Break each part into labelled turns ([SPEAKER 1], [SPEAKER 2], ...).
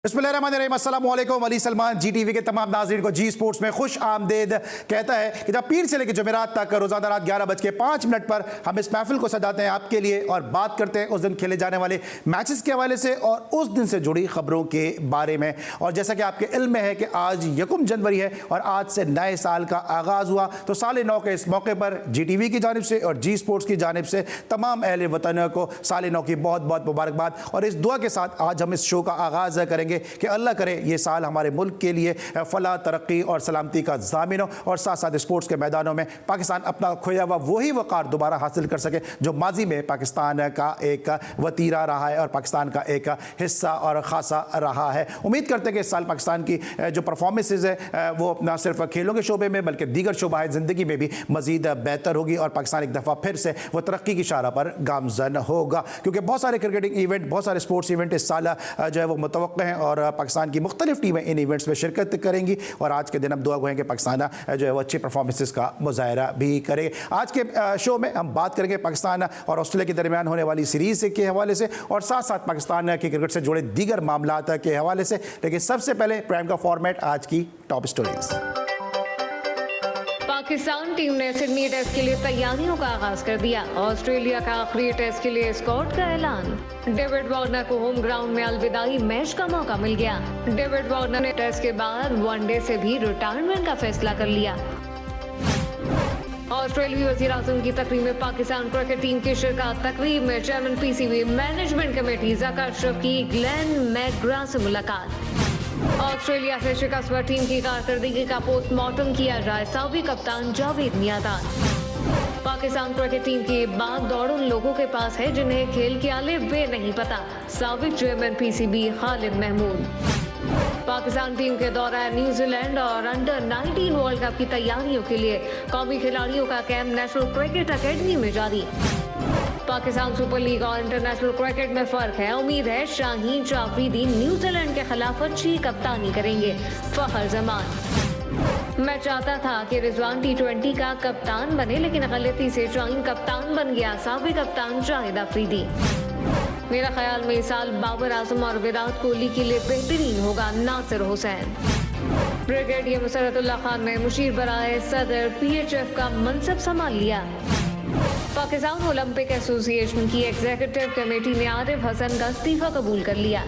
[SPEAKER 1] बिस्मिल्लाहिर्रहमानिर्रहीम, अस्सलाम वालेकुम। अली सलमान जी टीवी के तमाम नाज़रीन को जी स्पोर्ट्स में खुश आमदेद कहता है कि जब पीर से लेकर जुमेरात तक रोज़ाना रात 11:05 पर हम इस महफिल को सजाते हैं आपके लिए और बात करते हैं उस दिन खेले जाने वाले मैचेस के हवाले से और उस दिन से जुड़ी खबरों के बारे में। और जैसा कि आपके इल्म में है कि आज 1 जनवरी है और आज से नए साल का आगाज़ हुआ, तो साल नौ के इस मौके पर जी टीवी की जानिब से और जी स्पोर्ट्स की जानिब से तमाम अहले वतन को साल नौ की बहुत बहुत मुबारकबाद। और इस दुआ के साथ आज हम इस शो का आगाज़ करेंगे कि अल्लाह करे ये साल हमारे मुल्क के लिए फलाह, तरक्की और सलामती का ज़ामिन हो और साथ साथ स्पोर्ट्स के मैदानों में पाकिस्तान अपना खोया हुआ वही वक़ार दोबारा हासिल कर सके जो माजी में पाकिस्तान का एक वतीरा रहा है और पाकिस्तान का एक हिस्सा और ख़ासा रहा है। उम्मीद करते हैं कि इस साल पाकिस्तान की जो परफॉर्मेंसेज है वो न सिर्फ खेलों के शोबे में बल्कि दीगर शोबाए ज़िंदगी में भी मज़ीद बेहतर होगी और पाकिस्तान एक दफ़ा फिर से वो तरक्की की शारा पर गामज़न होगा, क्योंकि बहुत सारे क्रिकेटिंग इवेंट, बहुत सारे स्पोर्ट्स इवेंट इस साल जो है वो मुतवक्किल हैं और पाकिस्तान की मुख्तलिफ टीमें इन इवेंट्स में शिरकत करेंगी। और आज के दिन हम दुआ गो हैं कि पाकिस्तान जो है वो अच्छी परफॉर्मेंसेस का मुजाहरा भी करे। आज के शो में हम बात करेंगे पाकिस्तान और ऑस्ट्रेलिया के दरमियान होने वाली सीरीज़ के हवाले से और साथ साथ पाकिस्तान के क्रिकेट से जुड़े दीगर मामलात के हवाले से। लेकिन सबसे पहले प्राइम का फॉर्मेट, आज की टॉप स्टोरीज।
[SPEAKER 2] पाकिस्तान टीम ने सिडनी टेस्ट के लिए तैयारियों का आगाज कर दिया। ऑस्ट्रेलिया का आखिरी टेस्ट के लिए स्क्वाड का ऐलान। डेविड वार्नर को होम ग्राउंड में अलविदाई मैच का मौका मिल गया। डेविड वार्नर ने टेस्ट के बाद वनडे से भी रिटायरमेंट का फैसला कर लिया। ऑस्ट्रेलियाई वज़ीर-ए-आज़म की तकरीब में पाकिस्तान क्रिकेट टीम की शिरकत। तकरीब में chairman PCB, management committee, Zucker Ashraf की ग्लेन मैकग्रा से मुलाकात। ऑस्ट्रेलिया से शिकस्त पर टीम की कारकर्दगी का पोस्टमार्टम किया जाए, साबिक़ कप्तान जावेद मियांदाद। पाकिस्तान क्रिकेट टीम की बात दौड़ उन लोगों के पास है जिन्हें खेल के आले वे नहीं पता, साबिक़ chairman PCB Khalid Mahmood. Pakistan team के दौरा न्यूजीलैंड और अंडर-19 वर्ल्ड कप की तैयारियों के लिए कौमी खिलाड़ियों का कैंप नेशनल क्रिकेट अकेडमी में जारी। पाकिस्तान सुपर लीग और इंटरनेशनल क्रिकेट में फर्क है। उम्मीद है शाहीन जाफरीदी न्यूजीलैंड के खिलाफ अच्छी कप्तानी करेंगे, फखर जमान। मैं चाहता था कि रिजवान T20 का कप्तान बने, लेकिन गलती से शाहीन कप्तान बन गया, साबिक़ कप्तान शाहिद अफरीदी। मेरा ख्याल में इस साल बाबर आजम और विराट कोहली के लिए बेहतरीन होगा, नासिर हुसैन। ब्रिगेडियर मुसरतुल्लाह खान ने मुशीर बराए सदर PHF का मनसब संभाल लिया। पाकिस्तान ओलंपिक एसोसिएशन की एग्जीक्यूटिव कमेटी ने आरिफ हसन का इस्तीफा कबूल कर लिया।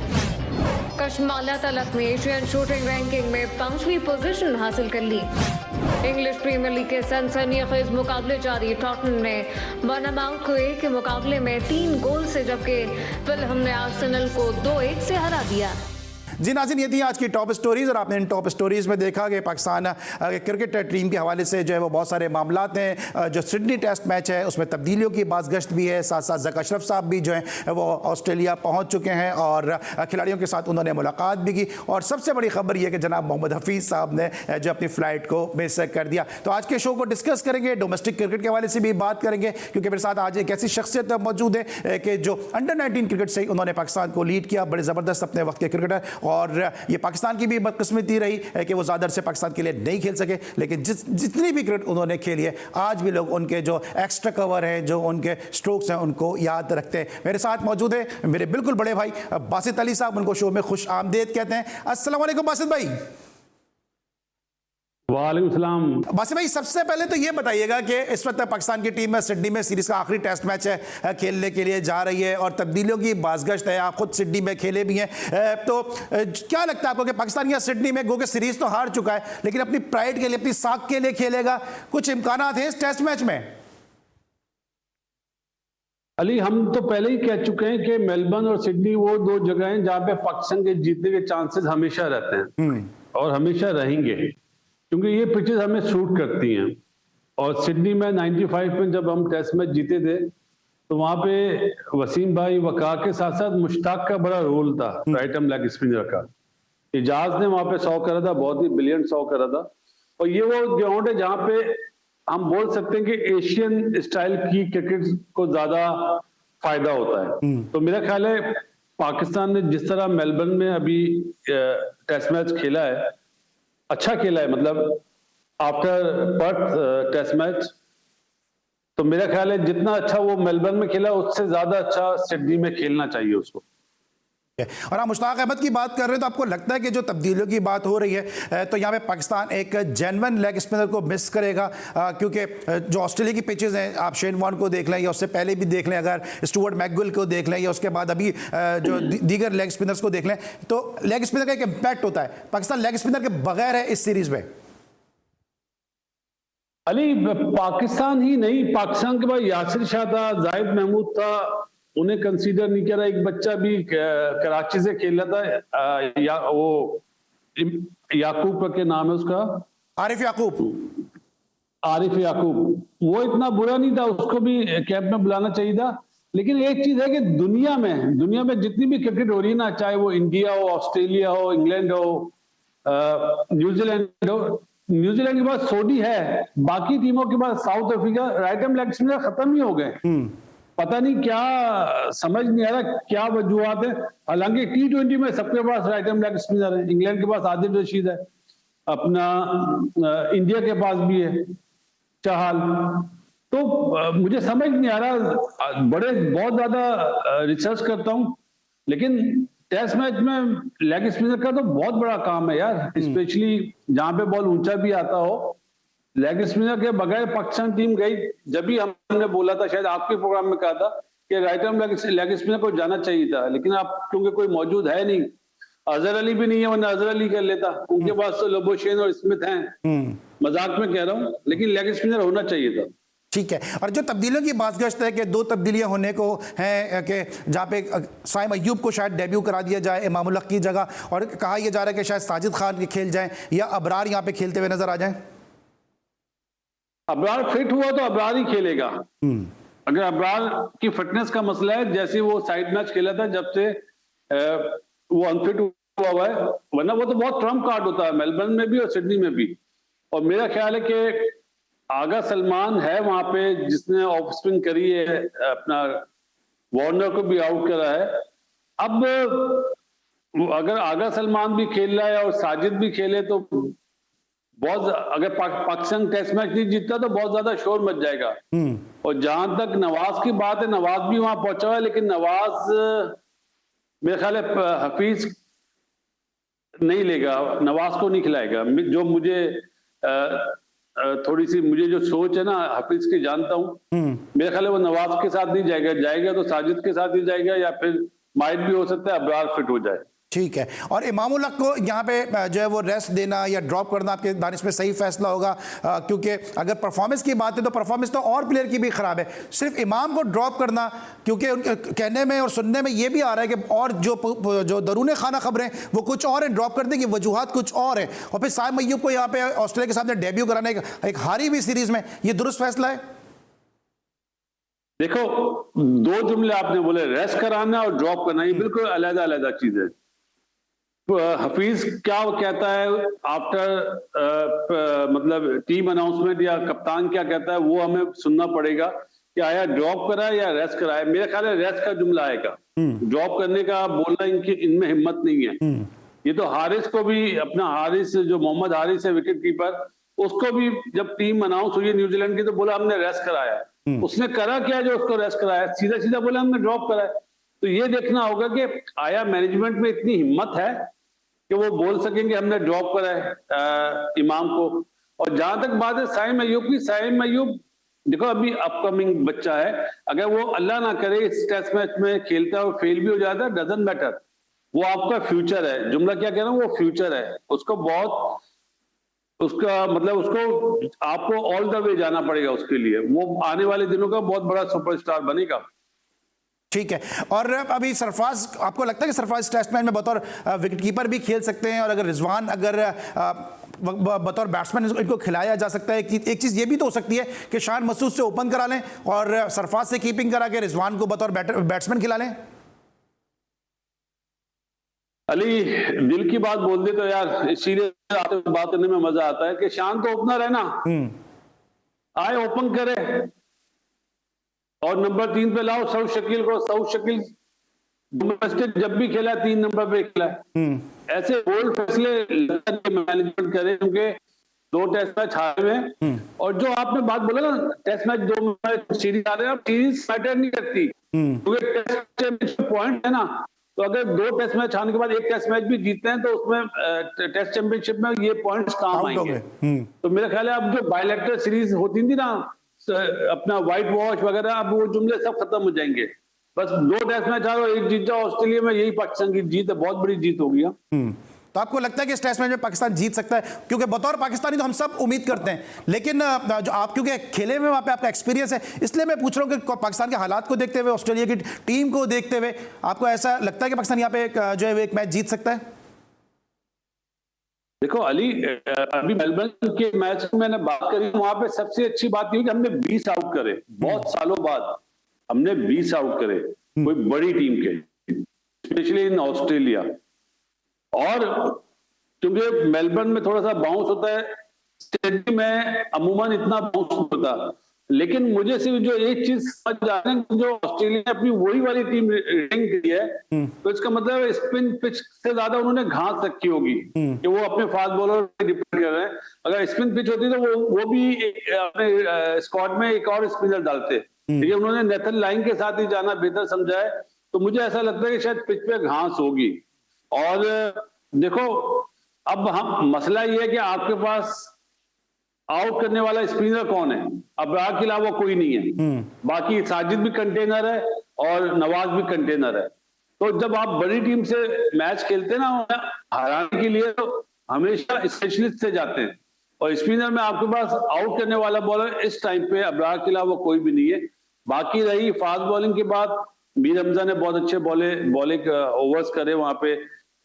[SPEAKER 2] कशमाला तलक ने एशियन शूटिंग रैंकिंग में 5वीं पोजीशन हासिल कर ली। इंग्लिश प्रीमियर लीग के सनसनीखेज मुकाबले जारी। टॉटनहम ने बर्नमाउथ को एक के मुकाबले में 3 गोल से, जबकि फुलहम ने आर्सेनल को 2-1 से हरा दिया।
[SPEAKER 1] जी नाज़रीन, ये थी आज की टॉप स्टोरीज़ और आपने इन टॉप स्टोरीज़ में देखा कि पाकिस्तान क्रिकेट टीम के हवाले से जो है वो बहुत सारे मामलात हैं। जो सिडनी टेस्ट मैच है उसमें तब्दीलियों की बाज़गश्त भी है, साथ साथ ज़कर अशरफ साहब भी जो हैं वो ऑस्ट्रेलिया पहुंच चुके हैं और खिलाड़ियों के साथ उन्होंने मुलाकात भी की। और सबसे बड़ी खबर यह कि जनाब मोहम्मद हफीज़ साहब ने जो अपनी फ़्लाइट को मिस कर दिया। तो आज के शो को डिस्कस करेंगे, डोमेस्टिक क्रिकेट के हवाले से भी बात करेंगे, क्योंकि मेरे साथ आज एक ऐसी शख्सियत मौजूद है कि जो अंडर-19 क्रिकेट से ही उन्होंने पाकिस्तान को लीड किया, बड़े ज़बरदस्त अपने वक्त के क्रिकेटर। और ये पाकिस्तान की भी बदकिस्मती रही कि वो ज़्यादा से पाकिस्तान के लिए नहीं खेल सके, लेकिन जितनी भी क्रिकेट उन्होंने खेली है आज भी लोग उनके जो एक्स्ट्रा कवर हैं, जो उनके स्ट्रोक्स हैं, उनको याद रखते हैं। मेरे साथ मौजूद है मेरे बिल्कुल बड़े भाई बासित अली साहब, उनको शो में खुश आमदेद कहते हैं। अस्सलाम वालेकुम बासित भाई।
[SPEAKER 3] वालेकुम सलाम।
[SPEAKER 1] बासित भाई, सबसे पहले तो ये बताइएगा कि इस वक्त पाकिस्तान की टीम में सिडनी में सीरीज का आखिरी टेस्ट मैच है, खेलने के लिए जा रही है और तब्दीलियों की बाज़गश्त है। आप खुद सिडनी में खेले भी हैं, तो क्या लगता है आपको कि पाकिस्तान या सिडनी में गो के सीरीज तो हार चुका है, लेकिन अपनी प्राइड के लिए, अपनी साख के लिए खेलेगा? कुछ इम्कानात हैं इस टेस्ट मैच में?
[SPEAKER 3] अली, हम तो पहले ही कह चुके हैं कि मेलबर्न और सिडनी वो 2 जगह हैं जहां पे पाकिस्तान के जीतने के चांसेस हमेशा रहते हैं और हमेशा रहेंगे, क्योंकि ये पिचेस हमें सूट करती हैं। और सिडनी में 95 में जब हम टेस्ट मैच जीते थे तो वहां पे वसीम भाई, वकार के साथ साथ मुश्ताक का बड़ा रोल था, राइट आर्म लेग स्पिनर का। इजाज ने वहां पे 100 करा था, बहुत ही ब्रिलियंट 100 करा था। और ये वो ग्राउंड है जहां पे हम बोल सकते हैं कि एशियन स्टाइल की क्रिकेट को ज्यादा फायदा होता है। तो मेरा ख्याल है पाकिस्तान ने जिस तरह मेलबर्न में अभी टेस्ट मैच खेला है, अच्छा खेला है, मतलब आफ्टर पर्थ टेस्ट मैच, तो मेरा ख्याल है जितना अच्छा वो मेलबर्न में खेला उससे ज्यादा अच्छा सिडनी में खेलना चाहिए उसको।
[SPEAKER 1] और आप मुश्ताक अहमद की बात कर रहे हैं तो आपको लगता है कि जो तब्दीलियों की बात हो रही है तो यहाँ पे पाकिस्तान एक जेन्युइन लेग स्पिनर को मिस करेगा, क्योंकि जो ऑस्ट्रेलिया की पिचेस हैं, आप शेन वॉर्न को देख लें या उससे पहले भी देख लें, अगर स्टुअर्ट मैकगिल को देख लें या उसके बाद अभी जो दीगर लेग स्पिनर्स को देख लें, तो लेग स्पिनर का एक इम्पैक्ट होता है। पाकिस्तान लेग स्पिनर के बगैर है इस सीरीज में।
[SPEAKER 3] अली, पाकिस्तान ही नहीं, पाकिस्तान के बाद यासिर शाह था, जाहिद महमूद था, उन्हें कंसीडर नहीं किया। एक बच्चा भी कराची से खेल रहा था, वो याकूब के नाम है उसका,
[SPEAKER 1] आरिफ याकूब,
[SPEAKER 3] वो इतना बुरा नहीं था, उसको भी कैंप में बुलाना चाहिए था। लेकिन एक चीज है कि दुनिया में जितनी भी क्रिकेट हो रही है ना, चाहे वो इंडिया हो, ऑस्ट्रेलिया हो, इंग्लैंड हो, न्यूजीलैंड हो, न्यूजीलैंड के पास सोडी है, बाकी टीमों के पास South Africa, right hand leg spinner खत्म ही हो गए। पता नहीं क्या, समझ नहीं आ रहा क्या वजूहत है। हालांकि T20 में सबके पास राइट हैंड लेग स्पिनर है, इंग्लैंड के पास आदिल रशीद है, अपना इंडिया के पास भी है चाहल। तो मुझे समझ नहीं आ रहा, बहुत ज्यादा रिसर्च करता हूं, लेकिन टेस्ट मैच में लेग स्पिनर का तो बहुत बड़ा काम है यार, स्पेशली जहां पे बॉल ऊंचा भी आता हो। लेग स्पिनर के बगैर पाकिस्तान टीम गई, जब भी हमने बोला था, शायद आपके प्रोग्राम में कहा था कि राइट हैंड लेग स्पिनर को जाना चाहिए था, लेकिन आप क्योंकि कोई मौजूद है नहीं, अजहर अली भी नहीं है, वरना अजहर अली कर लेता, उनके पास तो लबोशेन और स्मिथ हैं। मजाक में कह रहा हूं, लेकिन लेग स्पिनर होना चाहिए था।
[SPEAKER 1] ठीक है। और जो तब्दीलियों की बात गश्त है कि 2 तब्दीलियां होने को हैं, कि जहां पे साइम अय्यूब को शायद डेब्यू करा दिया जाए इमामुल हक की जगह, और कहा यह जा रहा है कि शायद साजिद खान के खेल जाएं या अबरार यहां पे खेलते हुए नजर आ जाएं।
[SPEAKER 3] अबरार फिट हुआ तो अबरार ही खेलेगा। अगर अबरार की फिटनेस का मसला है, जैसे वो साइड मैच खेला था जब से वो अनफिट हुआ है, वरना वो तो बहुत ट्रम्प कार्ड होता है मेलबर्न में भी और सिडनी में भी। और मेरा ख्याल है कि आगा सलमान है वहां पे, जिसने ऑफ स्पिन करी है, अपना वार्नर को भी आउट करा है। अब अगर आगा सलमान भी खेल रहा है और साजिद भी खेले तो बहुत, अगर पाकिस्तान टेस्ट मैच नहीं जीतता तो बहुत ज्यादा शोर मच जाएगा। और जहां तक नवाज की बात है, नवाज भी वहां पहुंचा हुआ है, लेकिन नवाज मेरे ख्याल है हफीज नहीं लेगा, नवाज को नहीं खिलाएगा। जो मुझे थोड़ी सी मुझे जो सोच है ना, हफीज की जानता हूं, मेरे ख्याल है वो नवाज के साथ नहीं जाएगा तो साजिद के साथ ही जाएगा, या फिर माइट भी हो सकता है अबरार फिट हो जाए।
[SPEAKER 1] ठीक है। और इमामुल हक को यहाँ पे जो है वो रेस्ट देना या ड्रॉप करना आपके दानिश में सही फैसला होगा, क्योंकि अगर परफॉर्मेंस की बात है तो परफॉर्मेंस तो और प्लेयर की भी खराब है, सिर्फ इमाम को ड्रॉप करना, क्योंकि उनके कहने में और सुनने में ये भी आ रहा है कि और जो दरून खाना खबरें वो कुछ और है, ड्रॉप करने की वजूहत कुछ और है, और फिर साइम अय्यूब को यहाँ पे ऑस्ट्रेलिया के सामने डेब्यू कराने एक हारी हुई सीरीज में, ये दुरुस्त फैसला है?
[SPEAKER 3] देखो, 2 जुमले आपने बोले, रेस्ट कराना और ड्रॉप करना, ये बिल्कुल अलग-अलग चीज है। हफीज क्या कहता है आफ्टर मतलब टीम अनाउंसमेंट, या कप्तान क्या कहता है, वो हमें सुनना पड़ेगा कि आया ड्रॉप करा या रेस्ट कराया। मेरा ख्याल है रेस्ट का जुमला आएगा, ड्रॉप करने का बोलना इनमें हिम्मत नहीं है। ये तो हारिस को भी, अपना हारिस जो मोहम्मद हारिस है विकेट कीपर, उसको भी जब टीम अनाउंस हुई न्यूजीलैंड की तो बोला हमने रेस्ट कराया। उसने करा क्या जो उसको रेस्ट कराया? सीधा सीधा बोला हमने ड्रॉप कराया। तो ये देखना होगा कि आया मैनेजमेंट में इतनी हिम्मत है कि वो बोल सकेंगे हमने ड्रॉप करा है इमाम को। और जहां तक बात है साइम अय्यूब की, साइम अय्यूब देखो अभी अपकमिंग बच्चा है, अगर वो अल्लाह ना करे इस टेस्ट मैच में खेलता और फेल भी हो जाता है, डजंट मैटर, वो आपका फ्यूचर है। जुमला क्या कह रहा हूं, वो फ्यूचर है, उसको बहुत, उसका मतलब उसको आपको ऑल द वे जाना पड़ेगा उसके लिए, वो आने वाले दिनों का बहुत बड़ा सुपरस्टार बनेगा।
[SPEAKER 1] ठीक है। और अभी सरफराज, आपको लगता है कि सरफराज टेस्ट मैच में बतौर विकेटकीपर भी खेल सकते हैं, और अगर रिजवान अगर बतौर बैट्समैन इनको खिलाया जा सकता है, कि एक चीज ये भी तो हो सकती है कि शान मसूद से ओपन करा लें और सरफराज से कीपिंग करा के रिजवान को बतौर बैट्समैन खिला लें?
[SPEAKER 3] अली, दिल की बात बोल दे तो यार सीरियस बात करने में मजा आता है कि शान तो ओपनर है ना, आए ओपन करे और नंबर 3 पे लाओ सऊद शकील को। सऊद शकील डोमेस्टिक जब भी खेला 3 नंबर पे खेला है। ऐसे बोल्ड फैसले मैनेजमेंट करे, क्योंकि 2 टेस्ट मैच हारे में। और जो आपने बात बोला ना, टेस्ट मैच 2 मैच सीरीज आ रहे हैं, सीरीज मैटर नहीं करती, क्योंकि टेस्ट में पॉइंट है ना, तो अगर 2 टेस्ट मैच हारने के बाद 1 टेस्ट मैच भी जीतते हैं तो उसमें टेस्ट चैंपियनशिप में ये पॉइंट्स काम
[SPEAKER 1] आउट हो
[SPEAKER 3] आएंगे।
[SPEAKER 1] गए।
[SPEAKER 3] तो मेरा ख्याल है अब जो बायलैटरल सीरीज होती थी ना, अपना व्हाइट वॉश वगैरह, अब वो जुमले सब खत्म हो जाएंगे। बस 2 टेस्ट मैच हारो, 1 जीत जाओ। ऑस्ट्रेलिया में यही पाकिस्तान की जीत है, बहुत बड़ी जीत होगी।
[SPEAKER 1] तो आपको लगता है कि इस टेस्ट मैच में पाकिस्तान जीत सकता है? क्योंकि बतौर पाकिस्तानी तो हम सब उम्मीद करते हैं, लेकिन जो आप क्योंकि खेले में वहां पे आपका एक्सपीरियंस है, इसलिए मैं पूछ रहा हूं कि पाकिस्तान के हालात को देखते हुए, ऑस्ट्रेलिया की टीम को देखते हुए, आपको ऐसा लगता है कि पाकिस्तान यहां पे जो है एक मैच जीत सकता है?
[SPEAKER 3] देखो अली, अभी मेलबर्न के मैच में मैंने बात करी, वहां पे सबसे अच्छी बात ये कि हमने 20 आउट करे। बहुत सालों बाद हमने 20 आउट करे कोई बड़ी टीम के, स्पेशली इन ऑस्ट्रेलिया। और क्योंकि मेलबर्न में थोड़ा सा बाउंस होता है, सिडनी में अमूमन इतना बाउंस होता, लेकिन मुझे सिर्फ जो एक चीज समझ आ रहा है, जो ऑस्ट्रेलिया ने अपनी वही वाली टीम रेटिंग की है, तो इसका मतलब स्पिन पिच से ज्यादा उन्होंने घास रखी होगी कि वो अपने फास्ट बॉलर पे डिपेंड कर रहे हैं। अगर स्पिन पिच होती तो वो भी अपने स्क्वाड में एक और स्पिनर डालते, लेकिन उन्होंने नेथन लाइन के साथ ही जाना बेहतर समझा है। तो मुझे ऐसा लगता है कि शायद पिच पे घास होगी। और देखो, अब हम मसला ये है कि आपके पास आउट करने वाला स्पिनर कौन है? अबरार के अलावा कोई नहीं है। बाकी साजिद भी कंटेनर है और नवाज भी कंटेनर है। तो जब आप बड़ी टीम से मैच खेलते हैं ना, हराने के लिए तो हमेशा स्पेशलिस्ट से जाते हैं, और स्पिनर में आपके पास आउट करने वाला बॉलर इस टाइम पे अबरार के अलावा कोई भी नहीं है। बाकी रही फास्ट बॉलिंग की बात, मीर हमजा ने बहुत अच्छे बॉलिंग ओवर्स करे, वहां पे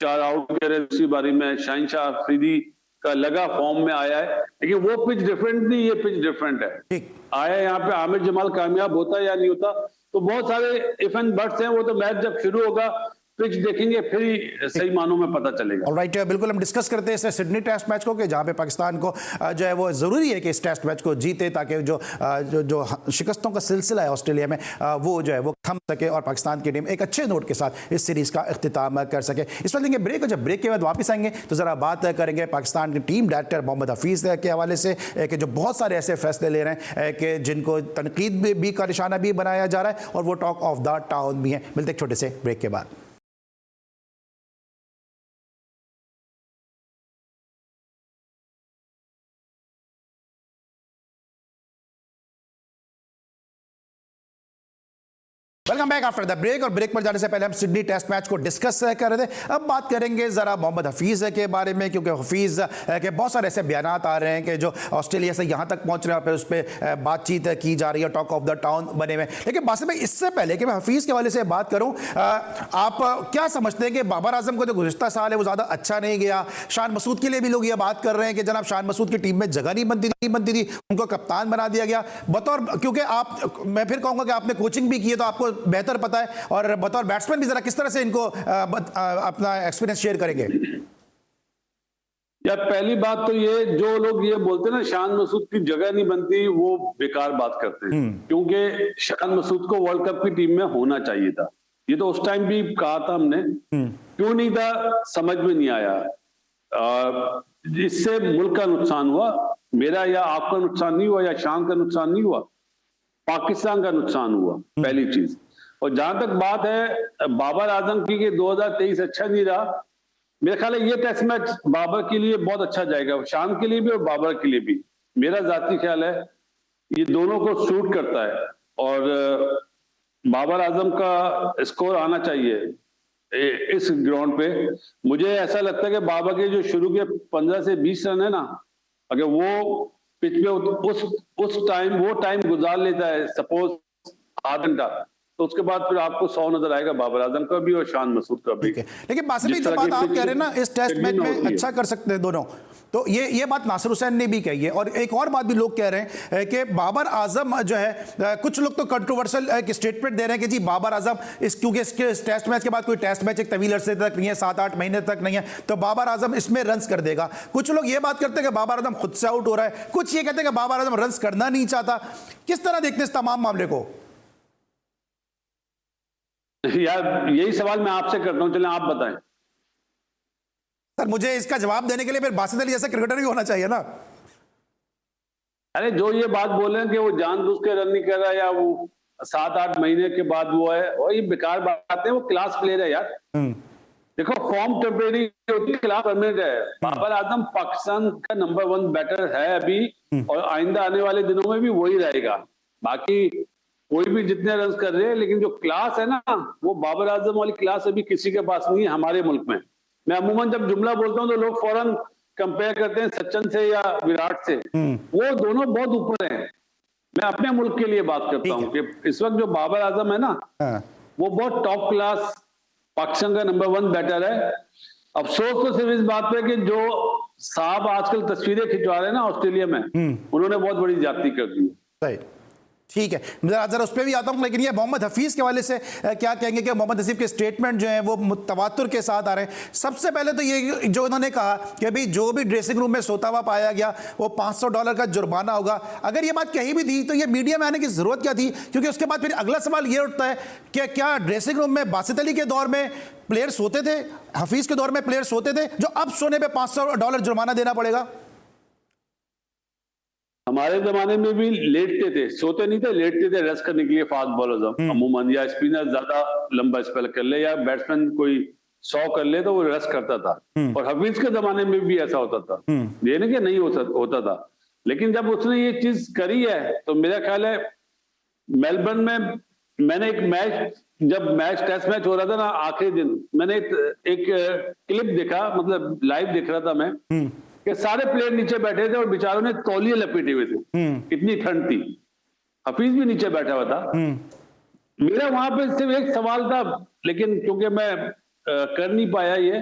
[SPEAKER 3] 4 आउट करे दूसरी बारी में। शाहीन शाह अफरीदी का लगा फॉर्म में आया है, लेकिन वो पिच डिफरेंट नहीं, ये पिच डिफरेंट है। आया यहाँ पे आमिर जमाल कामयाब होता या नहीं होता, तो बहुत सारे इफ एंड बट्स हैं। वो तो मैच जब शुरू होगा, पिच देखेंगे, फिर ही सही मानों में पता चलेगा।
[SPEAKER 1] ऑलराइट, बिल्कुल हम डिस्कस करते हैं इस सिडनी टेस्ट मैच को, कि जहां पे पाकिस्तान को जो है वो ज़रूरी है कि इस टेस्ट मैच को जीते, ताकि जो शिकस्तों का सिलसिला है ऑस्ट्रेलिया में वो जो है वो थम सके और पाकिस्तान की टीम एक अच्छे नोट के साथ इस सीरीज़ का इख्तिताम कर सके। इस वक्त लेंगे ब्रेक, और जब ब्रेक के बाद वापस आएंगे तो ज़रा बात करेंगे पाकिस्तान की टीम डायरेक्टर मोहम्मद हफीज़ के हवाले से, कि जो बहुत सारे ऐसे फैसले ले रहे हैं कि जिनको तनकीद भी का निशाना भी बनाया जा रहा है, और वो टॉक ऑफ द टाउन भी है। मिलते एक छोटे से ब्रेक के बाद। Welcome back after the break. और ब्रेक पर जाने से पहले हम सिडनी टेस्ट मैच को डिस्कस कर रहे थे। अब बात करेंगे जरा मोहम्मद हफीज़ के बारे में, क्योंकि हफीज़ के बहुत सारे ऐसे बयान आ रहे हैं कि जो ऑस्ट्रेलिया से यहाँ तक पहुँच रहे हैं, उस पर बातचीत की जा रही है, टॉक ऑफ द टाउन बने हुए। लेकिन बासित भाई, इससे पहले कि मैं हफीज़ के हवाले से बात करूँ, आप क्या समझते हैं कि बाबर आजम को जो गुज़िश्ता साल है वो ज़्यादा अच्छा नहीं गया? शान मसूद के लिए भी लोग ये बात कर रहे हैं कि जनाब शान मसूद की टीम में जगह नहीं बनती थी, उनको कप्तान बना दिया गया। बतौर, क्योंकि आप, मैं फिर कहूँगा कि आपने कोचिंग भी की है तो आपको बेहतर पता है, और बतौर बैट्समैन भी जरा किस तरह से इनको अपना एक्सपीरियंस शेयर करेंगे?
[SPEAKER 3] यार, पहली बात तो ये, जो लोग ये बोलते हैं ना शान मसूद की जगह नहीं बनती, वो बेकार बात करते हैं। क्योंकि शान मसूद को वर्ल्ड कप की टीम में होना चाहिए था। ये तो उस टाइम भी कहा था हमने, क्यों नहीं था समझ में नहीं आया। इससे मुल्क का नुकसान हुआ, मेरा या आपका नुकसान नहीं हुआ, या शान का नुकसान नहीं हुआ, पाकिस्तान का नुकसान हुआ, पहली चीज। और जहां तक बात है बाबर आजम की कि 2023 अच्छा नहीं रहा, मेरा ख्याल है ये टेस्ट मैच बाबर के लिए बहुत अच्छा जाएगा, शान के लिए भी और बाबर के लिए भी। मेरा जाती ख्याल है ये दोनों को सूट करता है, और बाबर आजम का स्कोर आना चाहिए इस ग्राउंड पे। मुझे ऐसा लगता है कि बाबर के जो शुरू के 15 से 20 रन है ना, अगर वो पिच पे उस टाइम वो टाइम गुजार लेता है, सपोज आधा घंटा, तो उसके बाद फिर आपको 100 नजर आएगा बाबर आजम का भी और शान मसूद का भी।
[SPEAKER 1] लेकिन बासित भाई, जो बात आप कह रहे हैं ना, इस टेस्ट मैच में अच्छा कर सकते हैं दोनों, तो ये बात नासिर हुसैन ने भी कही है। और एक और बात भी लोग कह रहे हैं कि बाबर आजम जो है, कुछ लोग तो कंट्रोवर्शियल स्टेटमेंट दे रहे हैं कि जी बाबर आजम क्योंकि इसके टेस्ट मैच के बाद कोई टेस्ट मैच एक तवील अरसे तक नहीं है, 7-8 महीने तक नहीं है, तो बाबर आजम इसमें रन्स कर देगा। कुछ लोग ये बात करते हैं कि बाबर आजम खुद से आउट हो रहा है, कुछ ये कहते हैं कि बाबर आजम रन्स करना नहीं चाहता। किस तरह देखते हैं इस तमाम मामले को?
[SPEAKER 3] यार, यही सवाल मैं आपसे करता हूं, चलें आप बताएं।
[SPEAKER 1] सर, मुझे इसका जवाब देने के लिए फिर बासित अली जैसा क्रिकेटर भी होना चाहिए ना।
[SPEAKER 3] अरे, जो ये बात बोले कि वो जानबूझ के रन नहीं कर रहा, या वो 7-8 महीने के बाद वो है, और ये बेकार बात है, वो क्लास प्लेयर है यार। देखो फॉर्म टेम्परेरी होती है, क्लास परमानेंट है। बाबर आजम पाकिस्तान का नंबर 1 बैटर है अभी, और आइंदा आने वाले दिनों में भी वही रहेगा। बाकी कोई भी जितने रन कर रहे हैं, लेकिन जो क्लास है ना, वो बाबर आजम वाली क्लास अभी किसी के पास नहीं है हमारे मुल्क में। मैं अमूमन जब जुमला बोलता हूँ तो लोग फौरन कंपेयर करते हैं सचिन से या विराट से, वो दोनों बहुत ऊपर हैं। मैं अपने मुल्क के लिए बात करता हूँ कि इस वक्त जो बाबर आजम है ना, वो बहुत टॉप क्लास पाकिस्तान का नंबर 1 बैटर है। अफसोस तो सिर्फ इस बात पे कि जो साहब आजकल तस्वीरें खिंचवा रहे हैं ना ऑस्ट्रेलिया में, उन्होंने बहुत बड़ी ज्यादती कर दी है।
[SPEAKER 1] ठीक है, जरा उस पर भी आता हूँ, लेकिन ये मोहम्मद हफीज के हवाले से क्या कहेंगे कि मोहम्मद हफीज के स्टेटमेंट जो हैं वो तवातुर के साथ आ रहे हैं। सबसे पहले तो ये जो उन्होंने कहा कि भाई जो भी ड्रेसिंग रूम में सोता हुआ पाया गया वो $500 का जुर्माना होगा। अगर ये बात कहीं भी थी तो ये मीडिया में आने की जरूरत क्या थी? क्योंकि उसके बाद फिर अगला सवाल ये उठता है कि क्या ड्रेसिंग रूम में बासित अली के दौर में प्लेयर सोते थे, हफीज के दौर में प्लेयर सोते थे, जो अब सोने पर $500 जुर्माना देना पड़ेगा?
[SPEAKER 3] हमारे जमाने में भी लेटते थे, सोते नहीं थे, लेटते थे रेस्ट करने के लिए फास्ट बॉलर अमूमन, या स्पिनर ज्यादा लंबा स्पेल कर ले या बैट्समैन कोई 100 कर ले तो वो रेस्ट करता था। और हफीज के जमाने में भी ऐसा होता था, ये नहीं कि नहीं होता था। लेकिन जब उसने ये चीज करी है तो मेरा ख्याल है मेलबर्न में मैंने एक मैच, जब टेस्ट मैच हो रहा था ना आखिरी दिन, मैंने एक क्लिप देखा, मतलब लाइव देख रहा था मैं, कि सारे प्लेयर नीचे बैठे थे और बेचारों ने तौलिए लपेटे हुए थे, इतनी ठंड थी। हफीज भी नीचे बैठा हुआ था। मेरा वहां पे सिर्फ एक सवाल था, लेकिन क्योंकि मैं कर नहीं पाया ये,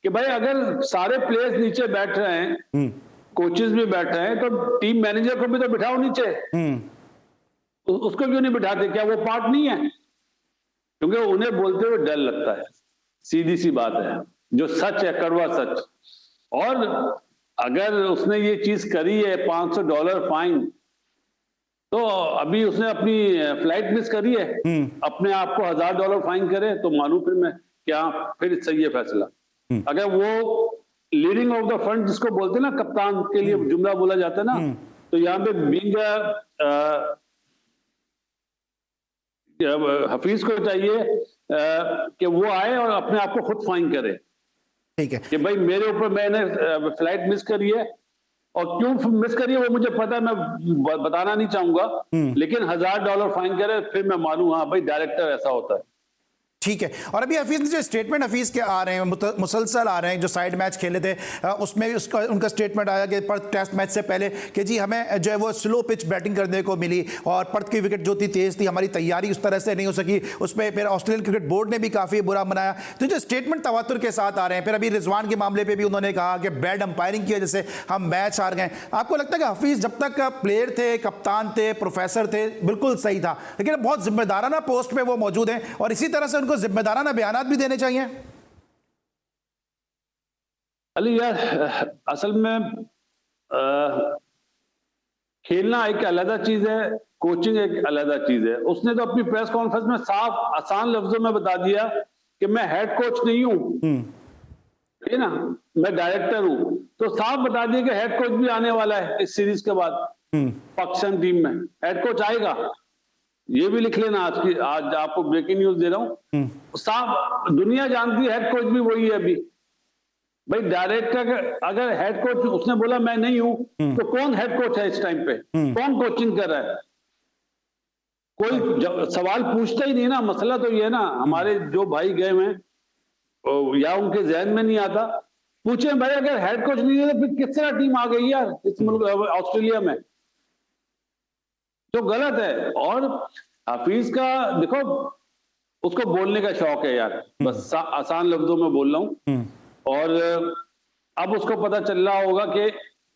[SPEAKER 3] कि भाई अगर सारे प्लेयर्स नीचे बैठ रहे हैं, कोचेस भी बैठ रहे हैं, तो टीम मैनेजर को भी तो बिठाओ नीचे। उसको क्यों नहीं बिठाते? क्या वो पार्ट नहीं है? क्योंकि उन्हें बोलते हुए डर लगता है, सीधी सी बात है, जो सच है, कड़वा सच। और अगर उसने ये चीज करी है, $500 फाइन, तो अभी उसने अपनी फ्लाइट मिस करी है, अपने आप को $1000 फाइन करे तो मानूं फिर मैं क्या, फिर सही है फैसला। अगर वो लीडिंग ऑफ द फ्रंट जिसको बोलते हैं ना, कप्तान के लिए जुमला बोला जाता है ना, तो यहाँ पे बीइंग हफीज को चाहिए कि वो आए और अपने आप को खुद फाइन करे।
[SPEAKER 1] ठीक है
[SPEAKER 3] कि भाई मेरे ऊपर मैंने फ्लाइट मिस करी है, और क्यों मिस करी है वो मुझे पता है, मैं बताना नहीं चाहूंगा, लेकिन $1000 फाइन करे फिर मैं मानूं हाँ भाई डायरेक्टर ऐसा होता है।
[SPEAKER 1] ठीक है। और अभी हफीज ने जो स्टेटमेंट हफीज के आ रहे हैं, मुसलसल आ रहे हैं, जो साइड मैच खेले थे उसमें भी उनका स्टेटमेंट आया कि पर्थ टेस्ट मैच से पहले कि जी हमें जो है वो स्लो पिच बैटिंग करने को मिली, और पर्थ की विकेट जो थी तेज थी, हमारी तैयारी उस तरह से नहीं हो सकी, उसमें फिर ऑस्ट्रेलियन क्रिकेट बोर्ड ने भी काफ़ी बुरा मनाया। तो जो स्टेटमेंट तवातुर के साथ आ रहे हैं, फिर अभी रिजवान के मामले पर भी उन्होंने कहा कि बैड अंपायरिंग की वजह से हम मैच हार गए। आपको लगता है कि हफीज जब तक प्लेयर थे, कप्तान थे, प्रोफेसर थे, बिल्कुल सही था, लेकिन बहुत जिम्मेदाराना पोस्ट पर वो मौजूद हैं, और इसी तरह से उनको जिम्मेदाराना बयान भी देने चाहिए?
[SPEAKER 3] अली यार, असल में खेलना एक अलग चीज है, कोचिंग एक अलग चीज है। उसने तो अपनी प्रेस कॉन्फ्रेंस में साफ आसान लफ्जों में बता दिया कि मैं हेड कोच नहीं हूं, ठीक है ना, मैं डायरेक्टर हूं। तो साफ बता दिया कि हेड कोच भी आने वाला है इस सीरीज के बाद, पाकिस्तान टीम में हेड कोच आएगा, ये भी लिख लेना। आज आपको ब्रेकिंग न्यूज दे रहा हूं, साफ दुनिया जानती है हेड कोच भी वही है अभी। भाई डायरेक्टर अगर हेड कोच उसने बोला मैं नहीं हूं, तो कौन हेड कोच है इस टाइम पे? कौन कोचिंग कर रहा है? कोई सवाल पूछता ही नहीं ना। मसला तो ये है ना, हमारे जो भाई गए हैं या उनके जहन में नहीं आता, पूछे भाई अगर हेड कोच नहीं है तो फिर किस तरह टीम आ गई यार इस मुल्क ऑस्ट्रेलिया में? तो गलत है। और हफीज का देखो, उसको बोलने का शौक है यार, बस आसान लफ्जों में बोल रहा हूं। और अब उसको पता चल रहा होगा कि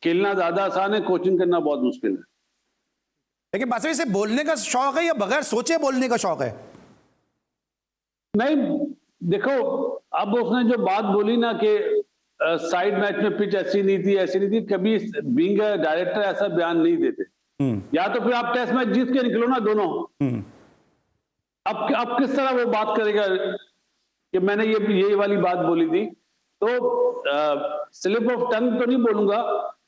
[SPEAKER 3] खेलना ज्यादा आसान है, कोचिंग करना बहुत मुश्किल है।
[SPEAKER 1] लेकिन बात से बोलने का शौक है या बगैर सोचे बोलने का शौक है?
[SPEAKER 3] नहीं देखो, अब उसने जो बात बोली ना कि साइड मैच में पिच ऐसी नहीं थी, ऐसी नहीं थी, कभी बीइंग डायरेक्टर ऐसा बयान नहीं देते। या तो फिर आप टेस्ट मैच जीत के निकलो ना दोनों। अब किस तरह वो बात करेगा कि मैंने ये वाली बात बोली थी? तो स्लिप ऑफ टंग तो नहीं बोलूंगा,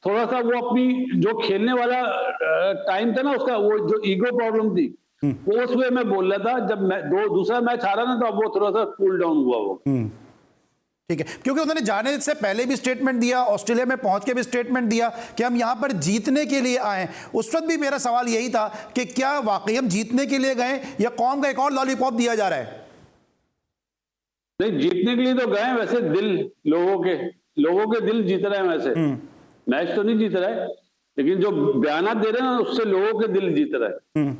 [SPEAKER 3] थोड़ा सा वो अपनी जो खेलने वाला टाइम था ना उसका, वो जो ईगो प्रॉब्लम थी वो उस वे में बोल रहा था। जब दूसरा मैच हारा ना, तो अब वो थोड़ा सा कूल डाउन हुआ वो।
[SPEAKER 1] ठीक है, क्योंकि उन्होंने जाने से पहले भी स्टेटमेंट दिया, ऑस्ट्रेलिया में पहुंच के भी स्टेटमेंट दिया कि हम यहां पर जीतने के लिए आए। उस वक्त भी मेरा सवाल यही था कि क्या वाकई हम जीतने के लिए गए या कौम का एक और लॉलीपॉप दिया जा रहा है?
[SPEAKER 3] नहीं, जीतने के लिए तो गए, वैसे दिल लोगों के दिल जीत रहे हैं। वैसे मैच तो नहीं जीत रहे, लेकिन जो बयान दे रहे हैं उससे लोगों के दिल जीत रहे हैं।